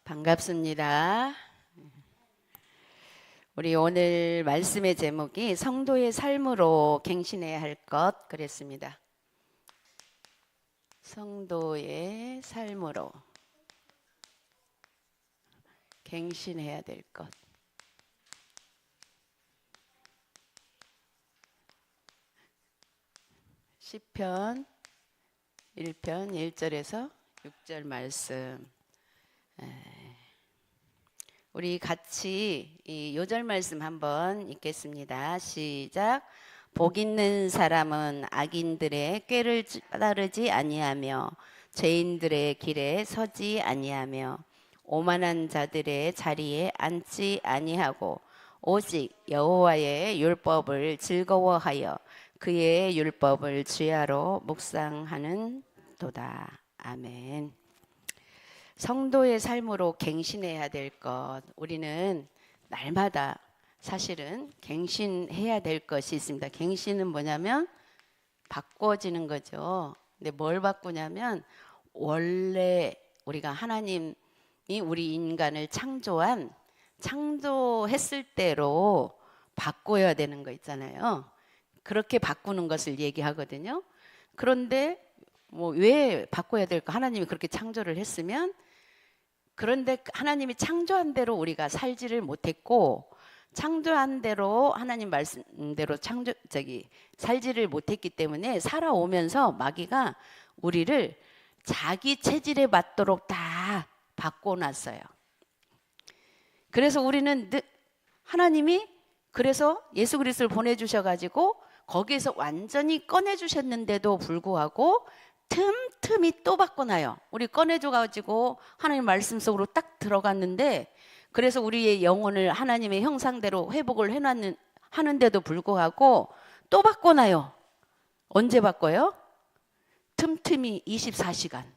반갑습니다. 우리 오늘 말씀의 제목이 성도의 삶으로 갱신해야 할 것 그랬습니다. 성도의 삶으로 갱신해야 될 것. 시편 1편 1절에서 6절 말씀. 우리 같이 이 요절 말씀 한번 읽겠습니다. 시작. 복 있는 사람은 악인들의 꾀를 따르지 아니하며 죄인들의 길에 서지 아니하며 오만한 자들의 자리에 앉지 아니하고 오직 여호와의 율법을 즐거워하여 그의 율법을 주야로 묵상하는 도다. 아멘. 성도의 삶으로 갱신해야 될 것. 우리는 날마다 사실은 갱신해야 될 것이 있습니다. 갱신은 뭐냐면 바꿔지는 거죠. 근데 뭘 바꾸냐면 원래 우리가 하나님이 우리 인간을 창조했을 때로 바꿔야 되는 거 있잖아요. 그렇게 바꾸는 것을 얘기하거든요. 그런데 왜 바꿔야 될까? 하나님이 그렇게 창조를 했으면, 그런데 하나님이 창조한 대로 우리가 살지를 못했고, 창조한 대로 하나님 말씀대로 살지를 못했기 때문에 살아오면서 마귀가 우리를 자기 체질에 맞도록 다 바꿔놨어요. 그래서 우리는 하나님이 그래서 예수 그리스도를 보내주셔가지고 거기에서 완전히 꺼내주셨는데도 불구하고 틈틈이 또 바꿔놔요. 우리 꺼내줘가지고 하나님 말씀 속으로 딱 들어갔는데, 그래서 우리의 영혼을 하나님의 형상대로 회복을 하는데도 불구하고 또 바꿔놔요. 언제 바꿔요? 틈틈이 24시간.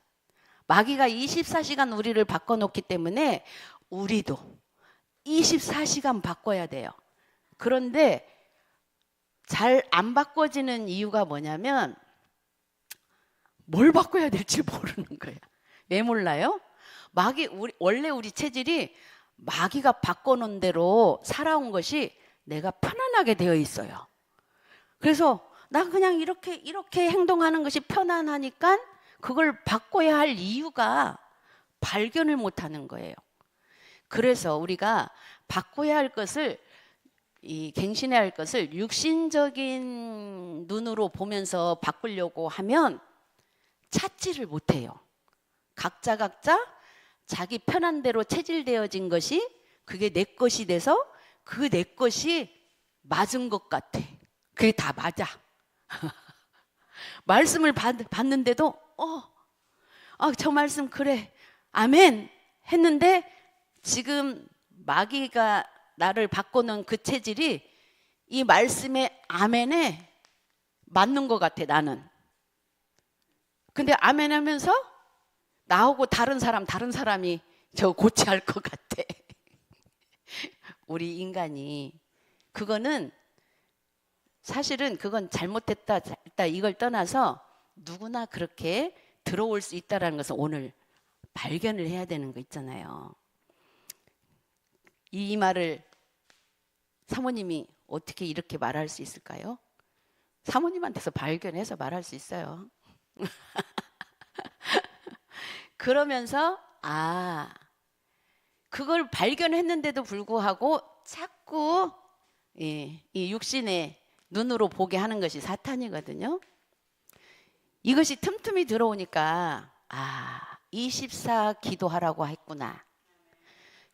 마귀가 24시간 우리를 바꿔놓기 때문에 우리도 24시간 바꿔야 돼요. 그런데 잘 안 바꿔지는 이유가 뭐냐면 뭘 바꿔야 될지 모르는 거야. 왜 몰라요? 원래 우리 체질이 마귀가 바꿔놓은 대로 살아온 것이 내가 편안하게 되어 있어요. 그래서 나 그냥 이렇게 행동하는 것이 편안하니까 그걸 바꿔야 할 이유가 발견을 못하는 거예요. 그래서 우리가 바꿔야 할 것을, 갱신해야 할 것을 육신적인 눈으로 보면서 바꾸려고 하면 찾지를 못해요. 각자 자기 편한 대로 체질되어진 것이 그게 내 것이 돼서 그 내 것이 맞은 것 같아. 그게 다 맞아. 말씀을 받는데도 저 말씀 그래, 아멘 했는데 지금 마귀가 나를 바꿔놓은 그 체질이 이 말씀의 아멘에 맞는 것 같아, 나는. 근데 아멘 하면서 나하고 다른 사람이 저 고치할 것 같아. 우리 인간이. 그거는 사실은 그건 잘못했다 이걸 떠나서 누구나 그렇게 들어올 수 있다는 것을 오늘 발견을 해야 되는 거 있잖아요. 이 말을 사모님이 어떻게 이렇게 말할 수 있을까요? 사모님한테서 발견해서 말할 수 있어요. 그러면서 그걸 발견했는데도 불구하고 자꾸 이 육신의 눈으로 보게 하는 것이 사탄이거든요. 이것이 틈틈이 들어오니까 24 기도하라고 했구나.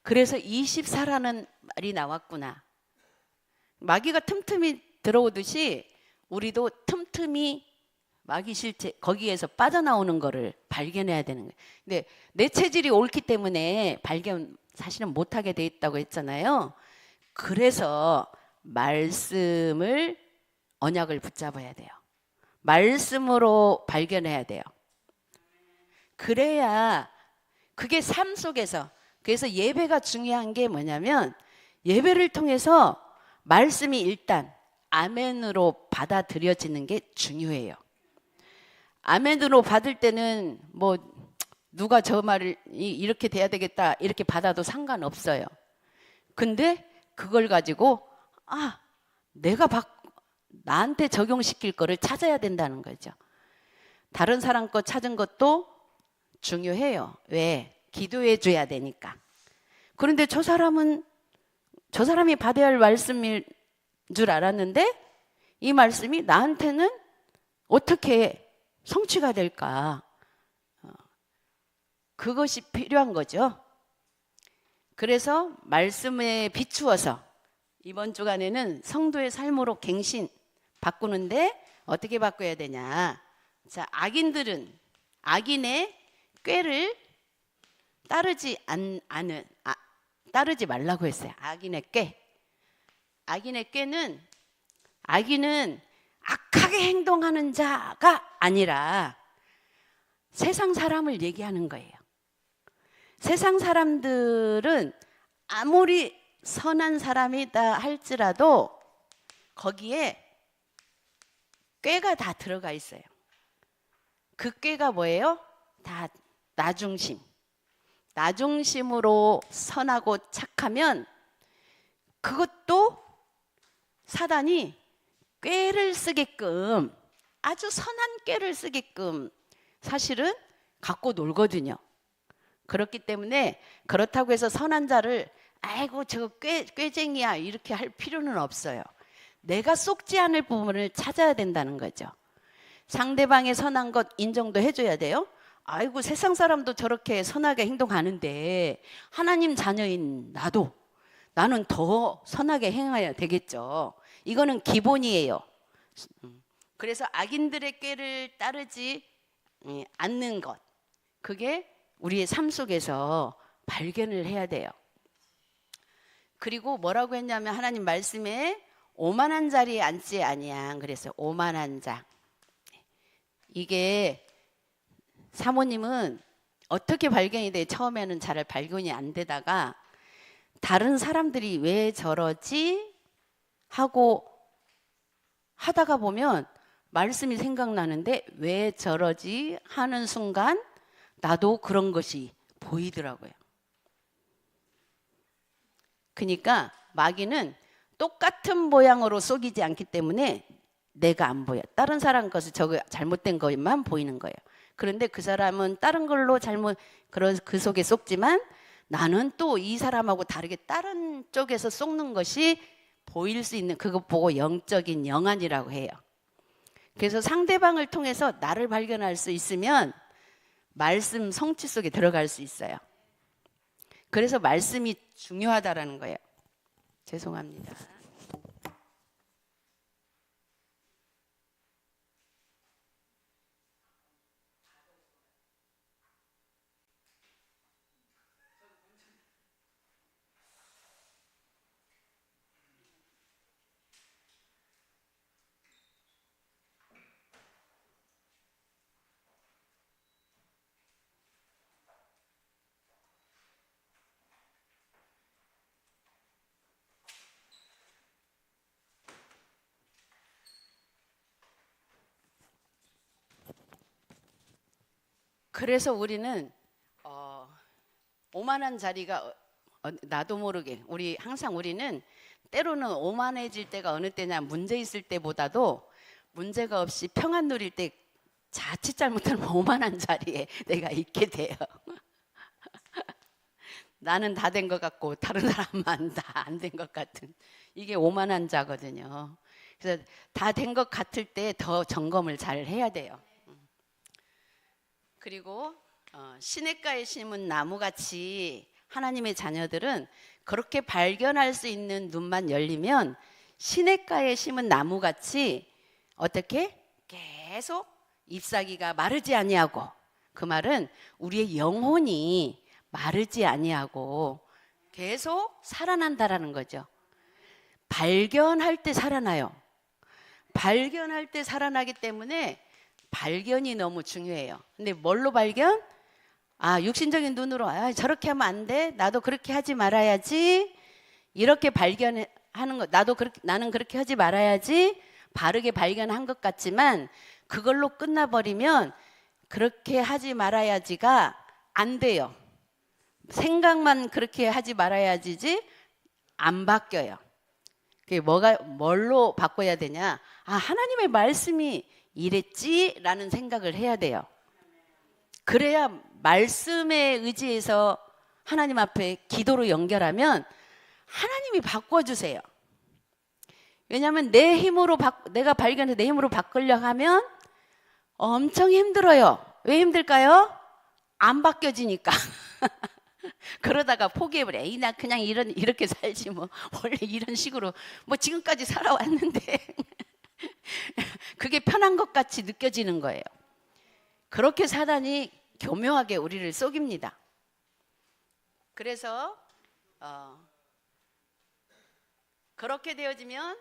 그래서 24라는 말이 나왔구나. 마귀가 틈틈이 들어오듯이 우리도 틈틈이 마귀 실체 거기에서 빠져나오는 거를 발견해야 되는 거예요. 근데 내 체질이 옳기 때문에 발견 사실은 못하게 돼 있다고 했잖아요. 그래서 말씀을, 언약을 붙잡아야 돼요. 말씀으로 발견해야 돼요. 그래야 그게 삶 속에서. 그래서 예배가 중요한 게 뭐냐면 예배를 통해서 말씀이 일단 아멘으로 받아들여지는 게 중요해요. 아멘으로 받을 때는 누가 저 말을 이렇게 돼야 되겠다 이렇게 받아도 상관없어요. 근데 그걸 가지고 내가 나한테 적용시킬 거를 찾아야 된다는 거죠. 다른 사람 거 찾은 것도 중요해요. 왜? 기도해 줘야 되니까. 그런데 저 사람이 받아야 할 말씀일 줄 알았는데 이 말씀이 나한테는 어떻게 성취가 될까? 그것이 필요한 거죠. 그래서 말씀에 비추어서 이번 주간에는 성도의 삶으로 갱신 바꾸는데 어떻게 바꿔야 되냐? 자, 악인들은 악인의 꾀를 따르지 말라고 했어요. 악인의 꾀. 악인의 꾀는 악인은 악하게 행동하는 자가 아니라 세상 사람을 얘기하는 거예요. 세상 사람들은 아무리 선한 사람이다 할지라도 거기에 꾀가 다 들어가 있어요. 그 꾀가 뭐예요? 다 나중심. 나중심으로 선하고 착하면 그것도 사단이 꾀를 쓰게끔, 아주 선한 꾀를 쓰게끔 사실은 갖고 놀거든요. 그렇기 때문에 그렇다고 해서 선한 자를 아이고 저거 꾀쟁이야 이렇게 할 필요는 없어요. 내가 쏙지 않을 부분을 찾아야 된다는 거죠. 상대방의 선한 것 인정도 해줘야 돼요. 아이고 세상 사람도 저렇게 선하게 행동하는데 하나님 자녀인 나는 더 선하게 행해야 되겠죠. 이거는 기본이에요. 그래서 악인들의 꾀를 따르지 않는 것, 그게 우리의 삶 속에서 발견을 해야 돼요. 그리고 뭐라고 했냐면 하나님 말씀에 오만한 자리에 앉지 아니양. 그래서 오만한 자. 이게 사모님은 어떻게 발견이 돼? 처음에는 잘 발견이 안 되다가 다른 사람들이 왜 저러지? 하고 하다가 보면 말씀이 생각나는데 왜 저러지? 하는 순간 나도 그런 것이 보이더라고요. 그러니까 마귀는 똑같은 모양으로 속이지 않기 때문에 내가 안 보여. 다른 사람 것을 저거 잘못된 것만 보이는 거예요. 그런데 그 사람은 다른 걸로 그 속에 속지만 나는 또 이 사람하고 다르게 다른 쪽에서 속는 것이 보일 수 있는, 그것 보고 영적인 영안이라고 해요. 그래서 상대방을 통해서 나를 발견할 수 있으면 말씀 성취 속에 들어갈 수 있어요. 그래서 말씀이 중요하다라는 거예요. 죄송합니다. 그래서 우리는 오만한 자리가 나도 모르게 우리는 때로는 오만해질 때가 어느 때냐, 문제 있을 때보다도 문제가 없이 평안 누릴 때 자칫 잘못하면 오만한 자리에 내가 있게 돼요. 나는 다 된 것 같고 다른 사람만 다 안 된 것 같은, 이게 오만한 자거든요. 그래서 다 된 것 같을 때 더 점검을 잘 해야 돼요. 그리고 시냇가에 심은 나무같이 하나님의 자녀들은 그렇게 발견할 수 있는 눈만 열리면 시냇가에 심은 나무같이 어떻게 계속 잎사귀가 마르지 아니하고, 그 말은 우리의 영혼이 마르지 아니하고 계속 살아난다라는 거죠. 발견할 때 살아나요. 발견할 때 살아나기 때문에 발견이 너무 중요해요. 근데 뭘로 발견? 육신적인 눈으로 저렇게 하면 안 돼. 나도 그렇게 하지 말아야지. 이렇게 발견하는 것, 나는 그렇게 하지 말아야지. 바르게 발견한 것 같지만 그걸로 끝나버리면 그렇게 하지 말아야지가 안 돼요. 생각만 그렇게 하지 말아야지 안 바뀌어요. 그게 뭘로 바꿔야 되냐? 아, 하나님의 말씀이 이랬지라는 생각을 해야 돼요. 그래야 말씀에 의지해서 하나님 앞에 기도로 연결하면 하나님이 바꿔주세요. 왜냐하면 내가 발견해서 내 힘으로 바꾸려고 하면 엄청 힘들어요. 왜 힘들까요? 안 바뀌어지니까. 그러다가 포기해버려. 에이, 나 그냥 이렇게 살지 뭐. 원래 이런 식으로 뭐 지금까지 살아왔는데 그게 편한 것 같이 느껴지는 거예요. 그렇게 사단이 교묘하게 우리를 속입니다. 그래서 그렇게 되어지면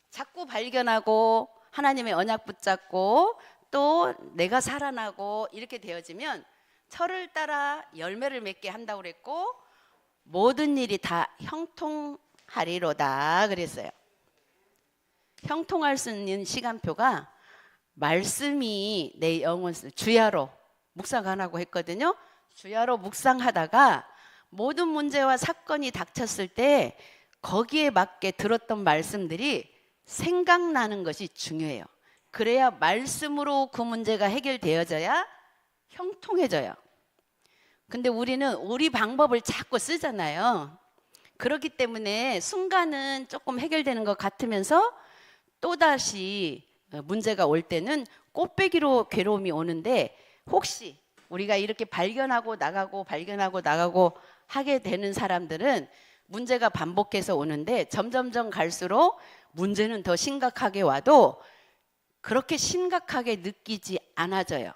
자꾸 발견하고 하나님의 언약 붙잡고 또 내가 살아나고 이렇게 되어지면 철을 따라 열매를 맺게 한다고 그랬고 모든 일이 다 형통하리로다 그랬어요. 형통할 수 있는 시간표가 말씀이 내 영혼 주야로 묵상하라고 했거든요. 주야로 묵상하다가 모든 문제와 사건이 닥쳤을 때 거기에 맞게 들었던 말씀들이 생각나는 것이 중요해요. 그래야 말씀으로 그 문제가 해결되어져야 형통해져요. 근데 우리는 우리 방법을 자꾸 쓰잖아요. 그렇기 때문에 순간은 조금 해결되는 것 같으면서 또다시 문제가 올 때는 꽃배기로 괴로움이 오는데 혹시 우리가 이렇게 발견하고 나가고 하게 되는 사람들은 문제가 반복해서 오는데 점점점 갈수록 문제는 더 심각하게 와도 그렇게 심각하게 느끼지 않아져요.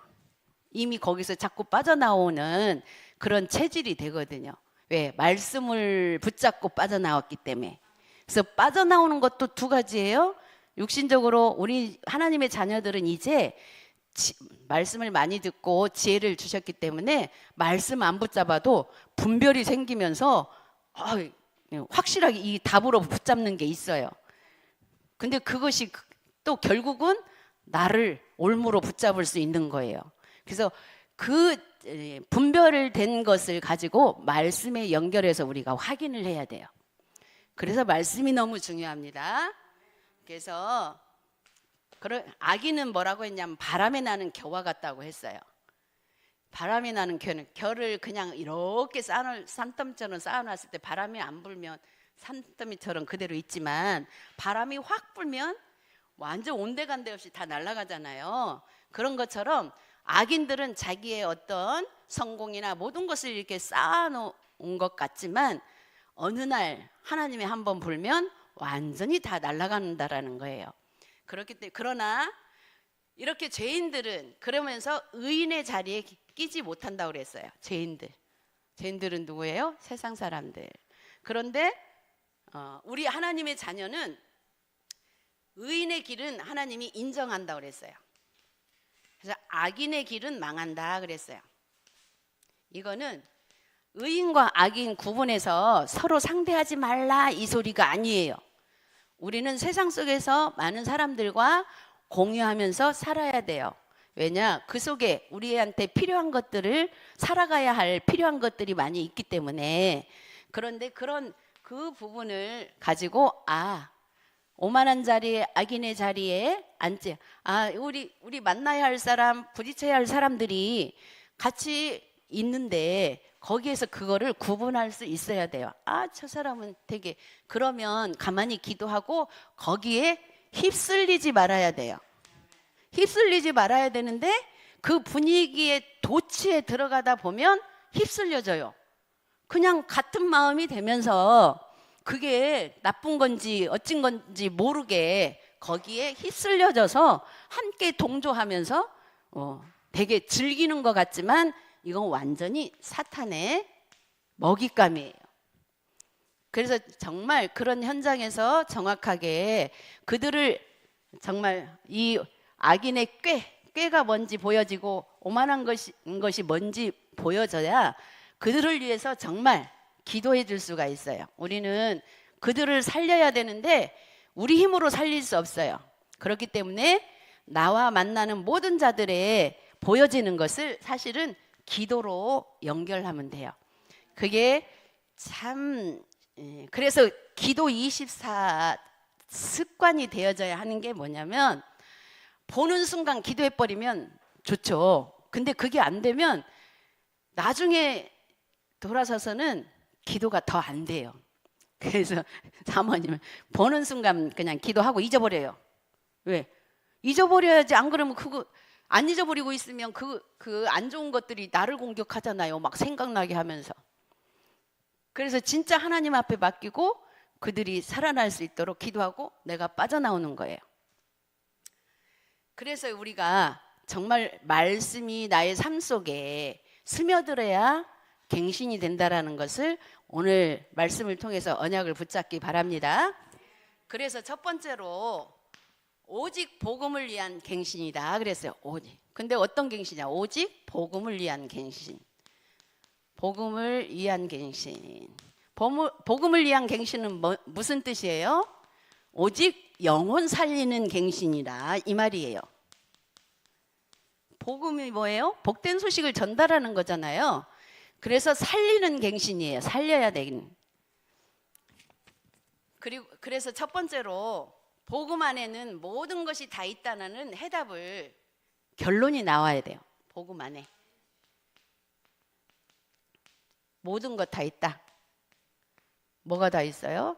이미 거기서 자꾸 빠져나오는 그런 체질이 되거든요. 왜? 말씀을 붙잡고 빠져나왔기 때문에. 그래서 빠져나오는 것도 두 가지예요. 육신적으로 우리 하나님의 자녀들은 이제 말씀을 많이 듣고 지혜를 주셨기 때문에 말씀 안 붙잡아도 분별이 생기면서 확실하게 이 답으로 붙잡는 게 있어요. 근데 그것이 또 결국은 나를 올무로 붙잡을 수 있는 거예요. 그래서 그 분별된 것을 가지고 말씀에 연결해서 우리가 확인을 해야 돼요. 그래서 말씀이 너무 중요합니다. 그래서 아기는 뭐라고 했냐면 바람에 나는 겨와 같다고 했어요. 바람이 나는 겨를 그냥 이렇게 산더미처럼 쌓아놨을 때 바람이 안 불면 산더미처럼 그대로 있지만 바람이 확 불면 완전 온데간데 없이 다 날아가잖아요. 그런 것처럼 악인들은 자기의 어떤 성공이나 모든 것을 이렇게 쌓아놓은 것 같지만 어느 날 하나님이 한번 불면 완전히 다 날아간다라는 거예요. 그렇기 때문에 그러나 이렇게 죄인들은 그러면서 의인의 자리에 끼지 못한다고 그랬어요. 죄인들은 누구예요? 세상 사람들. 그런데 우리 하나님의 자녀는 의인의 길은 하나님이 인정한다고 그랬어요. 그래서 악인의 길은 망한다 그랬어요. 이거는 의인과 악인 구분해서 서로 상대하지 말라 이 소리가 아니에요. 우리는 세상 속에서 많은 사람들과 공유하면서 살아야 돼요. 왜냐? 그 속에 우리한테 필요한 것들을 살아가야 할 필요한 것들이 많이 있기 때문에. 그런데 그 부분을 가지고 오만한 자리에 악인의 자리에 앉지. 우리 만나야 할 사람, 부딪혀야 할 사람들이 같이 있는데 거기에서 그거를 구분할 수 있어야 돼요. 저 사람은 되게 그러면 가만히 기도하고 거기에 휩쓸리지 말아야 돼요. 휩쓸리지 말아야 되는데 그 분위기의 도취에 들어가다 보면 휩쓸려져요. 그냥 같은 마음이 되면서 그게 나쁜 건지 어찐 건지 모르게 거기에 휩쓸려져서 함께 동조하면서 되게 즐기는 것 같지만 이건 완전히 사탄의 먹잇감이에요. 그래서 정말 그런 현장에서 정확하게 그들을 정말 이 악인의 꾀가 뭔지 보여지고 오만한 것이 뭔지 보여져야 그들을 위해서 정말 기도해 줄 수가 있어요. 우리는 그들을 살려야 되는데 우리 힘으로 살릴 수 없어요. 그렇기 때문에 나와 만나는 모든 자들의 보여지는 것을 사실은 기도로 연결하면 돼요. 그게 참 그래서 기도 24 습관이 되어져야 하는 게 뭐냐면 보는 순간 기도해버리면 좋죠. 근데 그게 안 되면 나중에 돌아서서는 기도가 더 안 돼요. 그래서 사모님은 보는 순간 그냥 기도하고 잊어버려요. 왜? 잊어버려야지. 안 그러면 그거 안 잊어버리고 있으면 그 안 좋은 것들이 나를 공격하잖아요. 막 생각나게 하면서. 그래서 진짜 하나님 앞에 맡기고 그들이 살아날 수 있도록 기도하고 내가 빠져나오는 거예요. 그래서 우리가 정말 말씀이 나의 삶 속에 스며들어야 갱신이 된다라는 것을 오늘 말씀을 통해서 언약을 붙잡기 바랍니다. 그래서 첫 번째로 오직 복음을 위한 갱신이다 그랬어요. 오직. 근데 어떤 갱신이야? 오직 복음을 위한 갱신. 복음을 위한 갱신. 복음을 위한 갱신은 무슨 뜻이에요? 오직 영혼 살리는 갱신이다 이 말이에요. 복음이 뭐예요? 복된 소식을 전달하는 거잖아요. 그래서 살리는 갱신이에요. 살려야 되긴. 그래서 첫 번째로 복음 안에는 모든 것이 다 있다는 해답을 결론이 나와야 돼요. 복음 안에 모든 것 다 있다. 뭐가 다 있어요?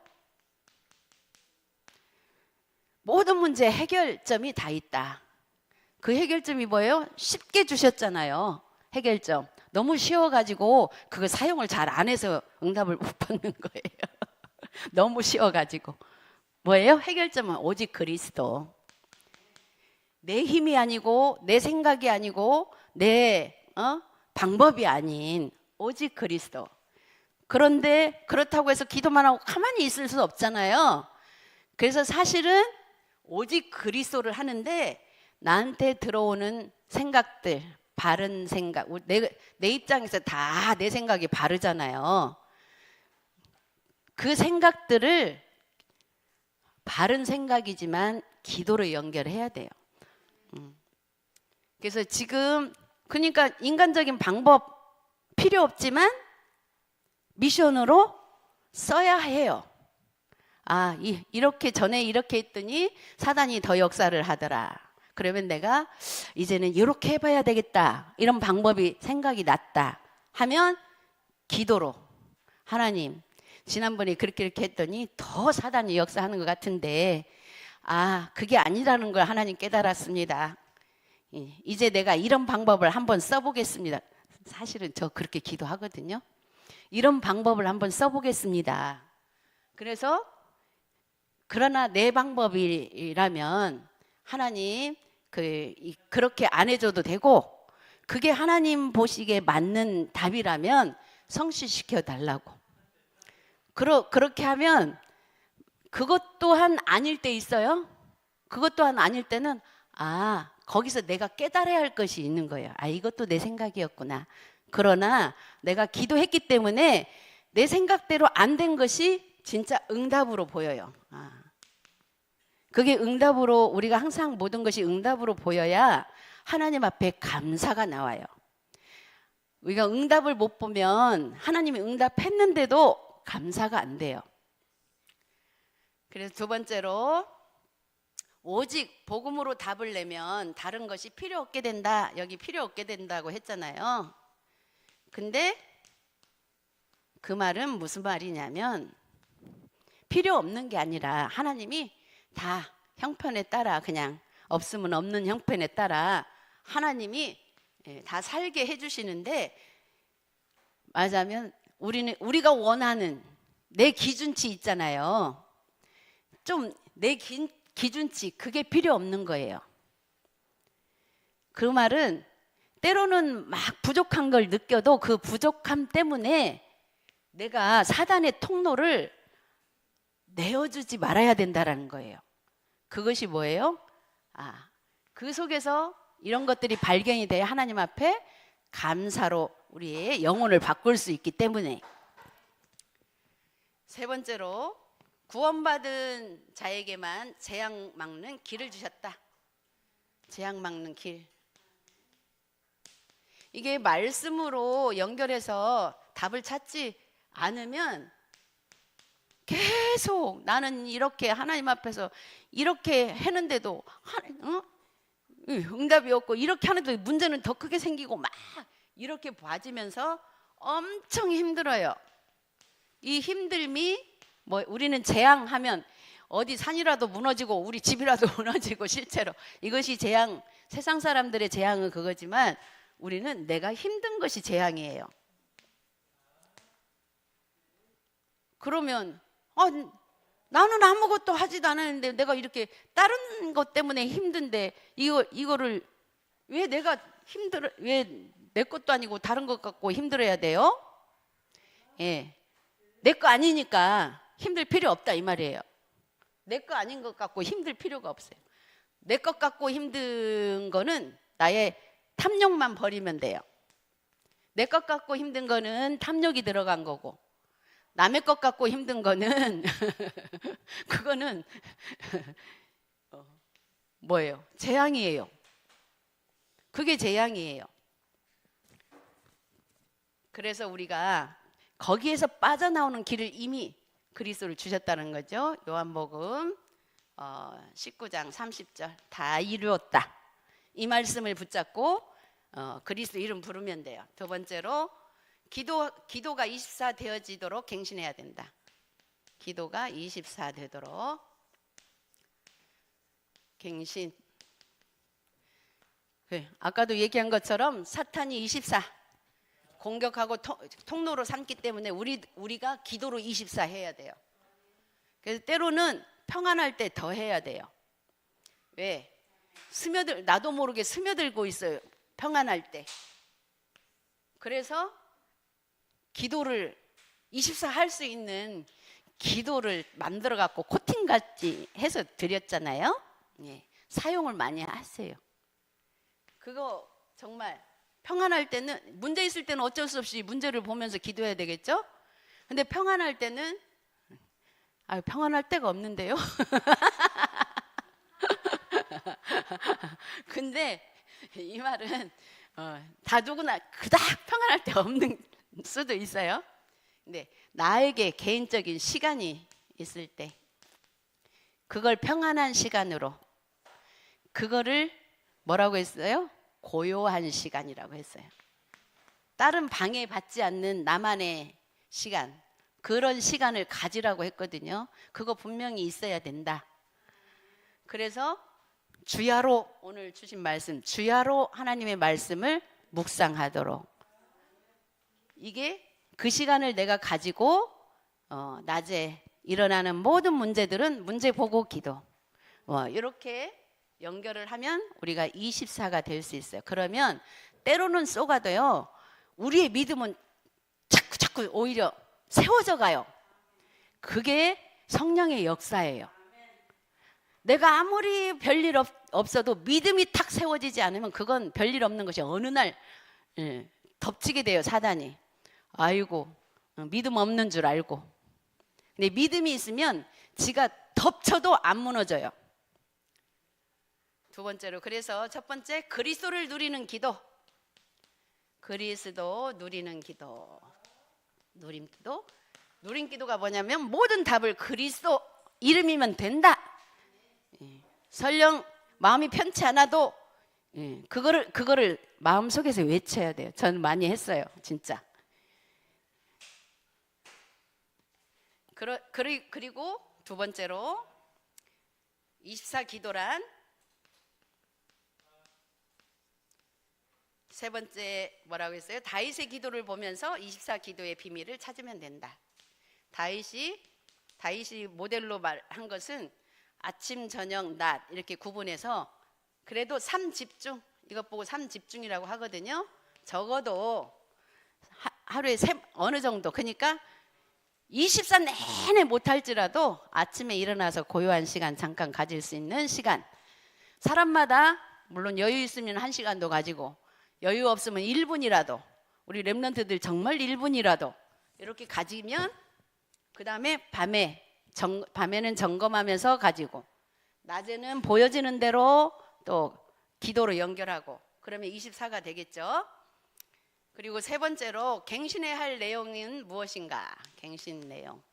모든 문제 해결점이 다 있다. 그 해결점이 뭐예요? 쉽게 주셨잖아요. 해결점. 너무 쉬워가지고 그거 사용을 잘 안 해서 응답을 못 받는 거예요. 너무 쉬워가지고. 뭐예요? 해결점은 오직 그리스도. 내 힘이 아니고 내 생각이 아니고 내 방법이 아닌 오직 그리스도. 그런데 그렇다고 해서 기도만 하고 가만히 있을 수 없잖아요. 그래서 사실은 오직 그리스도를 하는데 나한테 들어오는 생각들, 바른 생각, 내 입장에서 다 내 생각이 바르잖아요. 그 생각들을 바른 생각이지만 기도로 연결해야 돼요. 그래서 지금 그러니까 인간적인 방법 필요 없지만 미션으로 써야 해요. 아, 이렇게 전에 이렇게 했더니 사단이 더 역사를 하더라. 그러면 내가 이제는 이렇게 해봐야 되겠다. 이런 방법이 생각이 났다 하면 기도로 하나님 지난번에 그렇게 이렇게 했더니 더 사단이 역사하는 것 같은데 아 그게 아니라는 걸 하나님 깨달았습니다. 이제 내가 이런 방법을 한번 써보겠습니다. 사실은 저 그렇게 기도하거든요. 이런 방법을 한번 써보겠습니다. 그래서 그러나 내 방법이라면 하나님 그렇게 안 해줘도 되고 그게 하나님 보시기에 맞는 답이라면 성취시켜 달라고. 그렇게 하면 그것 또한 아닐 때 있어요. 그것 또한 아닐 때는 아 거기서 내가 깨달아야 할 것이 있는 거예요. 아 이것도 내 생각이었구나. 그러나 내가 기도했기 때문에 내 생각대로 안 된 것이 진짜 응답으로 보여요. 그게 응답으로 우리가 항상 모든 것이 응답으로 보여야 하나님 앞에 감사가 나와요. 우리가 응답을 못 보면 하나님이 응답했는데도 감사가 안 돼요. 그래서 두 번째로 오직 복음으로 답을 내면 다른 것이 필요 없게 된다. 여기 필요 없게 된다고 했잖아요. 근데 그 말은 무슨 말이냐면 필요 없는 게 아니라 하나님이 다 형편에 따라 그냥 없으면 없는 형편에 따라 하나님이 다 살게 해주시는데 말하자면 우리가 원하는 내 기준치 있잖아요. 좀 내 기준치 그게 필요 없는 거예요. 그 말은 때로는 막 부족한 걸 느껴도 그 부족함 때문에 내가 사단의 통로를 내어주지 말아야 된다라는 거예요. 그것이 뭐예요? 그 속에서 이런 것들이 발견이 돼야 하나님 앞에 감사로 우리의 영혼을 바꿀 수 있기 때문에. 세 번째로 구원받은 자에게만 재앙 막는 길을 주셨다. 재앙 막는 길. 이게 말씀으로 연결해서 답을 찾지 않으면 계속 나는 이렇게 하나님 앞에서 이렇게 했는데도 응답이 없고, 이렇게 하는데도 문제는 더 크게 생기고 막 이렇게 봐지면서 엄청 힘들어요. 이 힘듦이 뭐 우리는 재앙하면 어디 산이라도 무너지고 우리 집이라도 무너지고, 실제로 이것이 재앙, 세상 사람들의 재앙은 그거지만 우리는 내가 힘든 것이 재앙이에요. 그러면 나는 아무것도 하지도 않았는데 내가 이렇게 다른 것 때문에 힘든데 이거를 왜 내가 힘들어, 왜 내 것도 아니고 다른 것 갖고 힘들어야 돼요? 예, 내 거 아니니까 힘들 필요 없다 이 말이에요. 내 거 아닌 것 갖고 힘들 필요가 없어요. 내 것 갖고 힘든 거는 나의 탐욕만 버리면 돼요. 내 것 갖고 힘든 거는 탐욕이 들어간 거고, 남의 것 갖고 힘든 거는 그거는 뭐예요? 재앙이에요. 그게 재앙이에요. 그래서 우리가 거기에서 빠져나오는 길을 이미 그리스도를 주셨다는 거죠. 요한복음 19장 30절, 다 이루었다, 이 말씀을 붙잡고 그리스도 이름 부르면 돼요. 두 번째로 기도가 24 되어지도록 갱신해야 된다. 기도가 24 되도록 갱신. 아까도 얘기한 것처럼 사탄이 24 공격하고 통로로 삼기 때문에 우리가 기도로 24 해야 돼요. 그래서 때로는 평안할 때 더 해야 돼요. 왜? 나도 모르게 스며들고 있어요, 평안할 때. 그래서 기도를 24 할 수 있는 기도를 만들어 갖고 코팅같이 해서 드렸잖아요. 예, 사용을 많이 하세요. 그거 정말 평안할 때는, 문제 있을 때는 어쩔 수 없이 문제를 보면서 기도해야 되겠죠. 근데 평안할 때는 평안할 데가 없는데요. 근데 이 말은 다 누구나 그닥 평안할 데 없는 수도 있어요. 근데 나에게 개인적인 시간이 있을 때 그걸 평안한 시간으로, 그거를 뭐라고 했어요? 고요한 시간이라고 했어요. 다른 방해받지 않는 나만의 시간, 그런 시간을 가지라고 했거든요. 그거 분명히 있어야 된다. 그래서 주야로, 오늘 주신 말씀, 주야로 하나님의 말씀을 묵상하도록, 이게 그 시간을 내가 가지고 낮에 일어나는 모든 문제들은 문제 보고 기도, 이렇게 연결을 하면 우리가 24가 될 수 있어요. 그러면 때로는 쏘가도요, 우리의 믿음은 자꾸 오히려 세워져 가요. 그게 성령의 역사예요. 내가 아무리 별일 없어도 믿음이 탁 세워지지 않으면 그건 별일 없는 것이 어느 날 덮치게 돼요, 사단이. 아이고, 믿음 없는 줄 알고. 근데 믿음이 있으면 지가 덮쳐도 안 무너져요. 두 번째로, 그래서 첫 번째, 그리스도를 누리는 기도. 그리스도 누리는 기도. 누린 기도가 뭐냐면 모든 답을 그리스도 이름이면 된다. 설령 마음이 편치 않아도 그거를 마음속에서 외쳐야 돼요. 저는 많이 했어요, 진짜. 그리고 두 번째로 24 기도란, 세 번째 뭐라고 했어요? 다윗의 기도를 보면서 24 기도의 비밀을 찾으면 된다. 다윗이 모델로 말한 것은 아침, 저녁, 낮 이렇게 구분해서, 그래도 3집중, 이것 보고 3집중이라고 하거든요. 적어도 하루에 어느 정도, 그러니까 24 내내 못할지라도 아침에 일어나서 고요한 시간 잠깐 가질 수 있는 시간. 사람마다 물론 여유 있으면 1시간도 가지고, 여유 없으면 1분이라도, 우리 렘넌트들 정말 1분이라도 이렇게 가지면, 그 다음에 밤에는 점검하면서 가지고, 낮에는 보여지는 대로 또 기도로 연결하고, 그러면 24가 되겠죠. 그리고 세 번째로 갱신해야 할 내용은 무엇인가? 갱신 내용.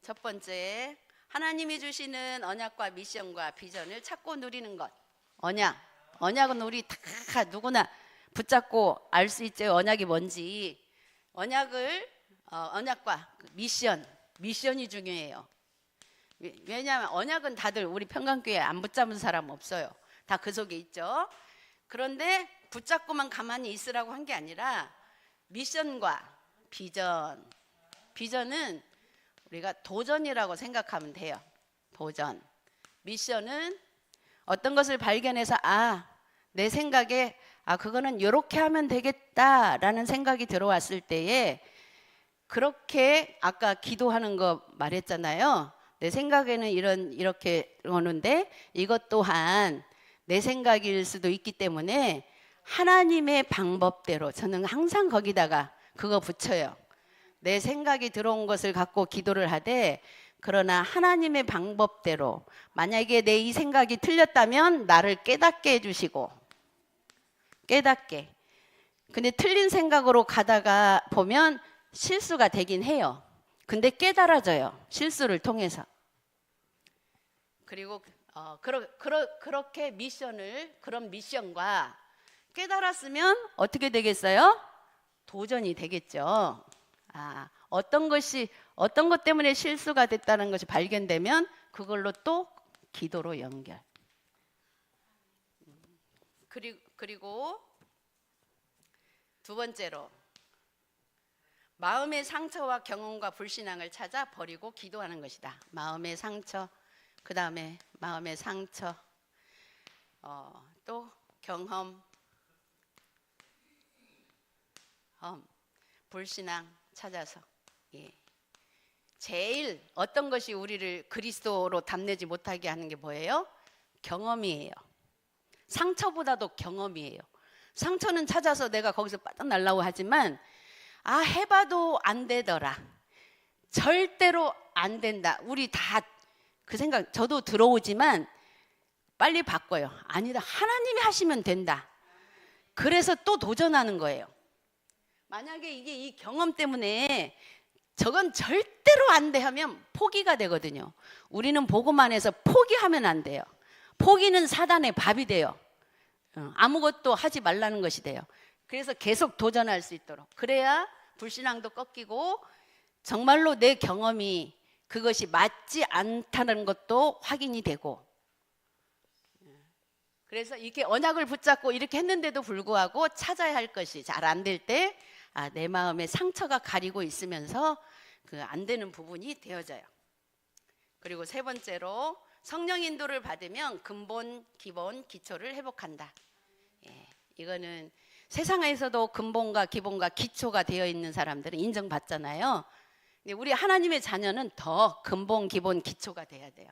첫 번째, 하나님이 주시는 언약과 미션과 비전을 찾고 누리는 것. 언약은 우리 다 누구나 붙잡고 알 수 있죠. 언약이 뭔지. 언약과 미션이 중요해요. 왜냐하면 언약은 다들 우리 평강교회 안 붙잡은 사람 없어요. 다 그 속에 있죠. 그런데 붙잡고만 가만히 있으라고 한 게 아니라 미션과 비전은 우리가 도전이라고 생각하면 돼요. 도전. 미션은 어떤 것을 발견해서 내 생각에 그거는 이렇게 하면 되겠다라는 생각이 들어왔을 때에 그렇게 아까 기도하는 거 말했잖아요. 내 생각에는 이렇게 오는데 이것 또한 내 생각일 수도 있기 때문에 하나님의 방법대로 저는 항상 거기다가 그거 붙여요. 내 생각이 들어온 것을 갖고 기도를 하되 그러나 하나님의 방법대로 만약에 내 이 생각이 틀렸다면 나를 깨닫게 해주시고 깨닫게. 근데 틀린 생각으로 가다가 보면 실수가 되긴 해요. 근데 깨달아져요. 실수를 통해서. 그리고 그렇게 그런 미션과 깨달았으면 어떻게 되겠어요? 도전이 되겠죠. 어떤 것 때문에 실수가 됐다는 것이 발견되면 그걸로 또 기도로 연결. 그리고 두 번째로 마음의 상처와 경험과 불신앙을 찾아 버리고 기도하는 것이다. 마음의 상처, 그 다음에 마음의 상처, 또 경험, 불신앙 찾아서. 제일 어떤 것이 우리를 그리스도로 답내지 못하게 하는 게 뭐예요? 경험이에요. 상처보다도 경험이에요. 상처는 찾아서 내가 거기서 빠져나려고 하지만 해봐도 안 되더라. 절대로 안 된다. 우리 다 그 생각 저도 들어오지만 빨리 바꿔요. 아니다. 하나님이 하시면 된다. 그래서 또 도전하는 거예요. 만약에 이게 이 경험 때문에 저건 절대로 안 돼 하면 포기가 되거든요. 우리는 보고만 해서 포기하면 안 돼요. 포기는 사단의 밥이 돼요. 아무것도 하지 말라는 것이 돼요. 그래서 계속 도전할 수 있도록. 그래야 불신앙도 꺾이고 정말로 내 경험이 그것이 맞지 않다는 것도 확인이 되고. 그래서 이렇게 언약을 붙잡고 이렇게 했는데도 불구하고 찾아야 할 것이 잘 안 될 때 내 마음에 상처가 가리고 있으면서 그 안 되는 부분이 되어져요. 그리고 세 번째로 성령 인도를 받으면 근본, 기본, 기초를 회복한다. 이거는 세상에서도 근본과 기본과 기초가 되어 있는 사람들은 인정받잖아요. 근데 우리 하나님의 자녀는 더 근본, 기본, 기초가 돼야 돼요.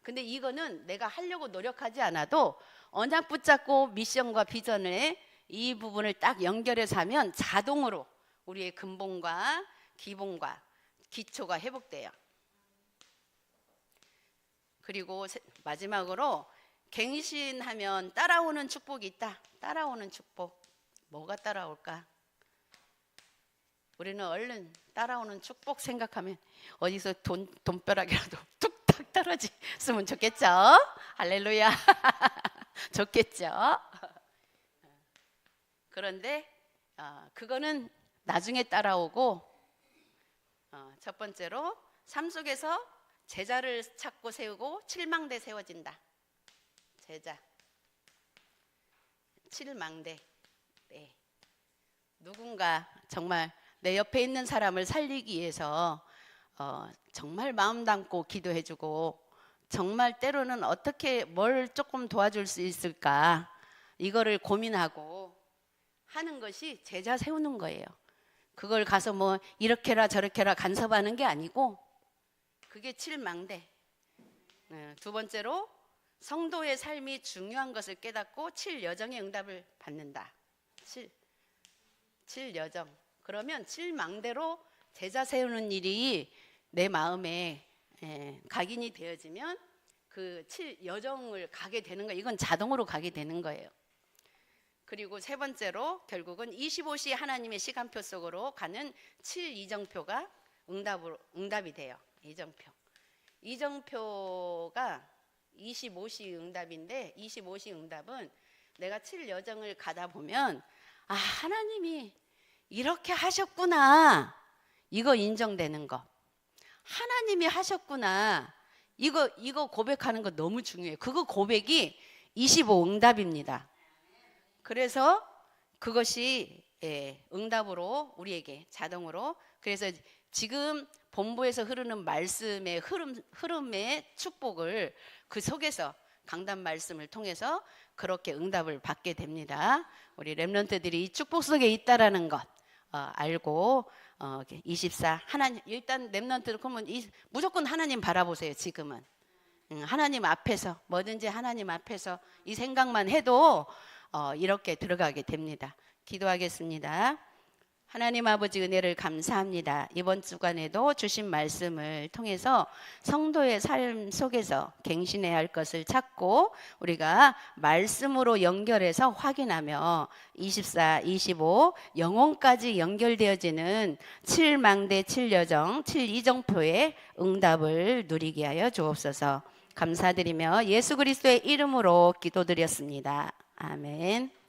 근데 이거는 내가 하려고 노력하지 않아도 언약 붙잡고 미션과 비전에 이 부분을 딱 연결해서 하면 자동으로 우리의 근본과 기본과 기초가 회복돼요. 그리고 마지막으로 갱신하면 따라오는 축복이 있다. 따라오는 축복. 뭐가 따라올까? 우리는 얼른 따라오는 축복 생각하면 어디서 돈벼락이라도 뚝딱 떨어졌으면 좋겠죠? 할렐루야. 좋겠죠? 그런데 그거는 나중에 따라오고 첫 번째로 삶 속에서 제자를 찾고 세우고 칠망대 세워진다. 제자, 칠망대. 누군가 정말 내 옆에 있는 사람을 살리기 위해서 정말 마음 담고 기도해주고 정말 때로는 어떻게 뭘 조금 도와줄 수 있을까 이거를 고민하고 하는 것이 제자 세우는 거예요. 그걸 가서 뭐 이렇게라 저렇게라 간섭하는 게 아니고 그게 칠망대. 두 번째로 성도의 삶이 중요한 것을 깨닫고 칠여정의 응답을 받는다. 칠여정. 그러면 칠망대로 제자 세우는 일이 내 마음에 각인이 되어지면 그 7여정을 가게 되는 거예요. 이건 자동으로 가게 되는 거예요. 그리고 세 번째로 결국은 25시 하나님의 시간표 속으로 가는 7이정표가 응답이 돼요. 이정표가 25시 응답인데 25시 응답은 내가 7여정을 가다 보면 아, 하나님이 이렇게 하셨구나. 이거 인정되는 거. 하나님이 하셨구나. 이거 고백하는 거 너무 중요해요. 그거 고백이 25 응답입니다. 그래서 그것이 응답으로 우리에게 자동으로, 그래서 지금 본부에서 흐르는 말씀의 흐름의 축복을 그 속에서 강단 말씀을 통해서 그렇게 응답을 받게 됩니다. 우리 렘넌트들이 이 축복 속에 있다라는 것 알고 24 하나님, 일단 렘넌트들 그러면 무조건 하나님 바라보세요. 지금은 하나님 앞에서 뭐든지 하나님 앞에서 이 생각만 해도 이렇게 들어가게 됩니다. 기도하겠습니다. 하나님 아버지 은혜를 감사합니다. 이번 주간에도 주신 말씀을 통해서 성도의 삶 속에서 갱신해야 할 것을 찾고 우리가 말씀으로 연결해서 확인하며 24, 25 영혼까지 연결되어지는 7망대 7여정 7이정표의 응답을 누리게 하여 주옵소서. 감사드리며 예수 그리스도의 이름으로 기도드렸습니다. 아멘.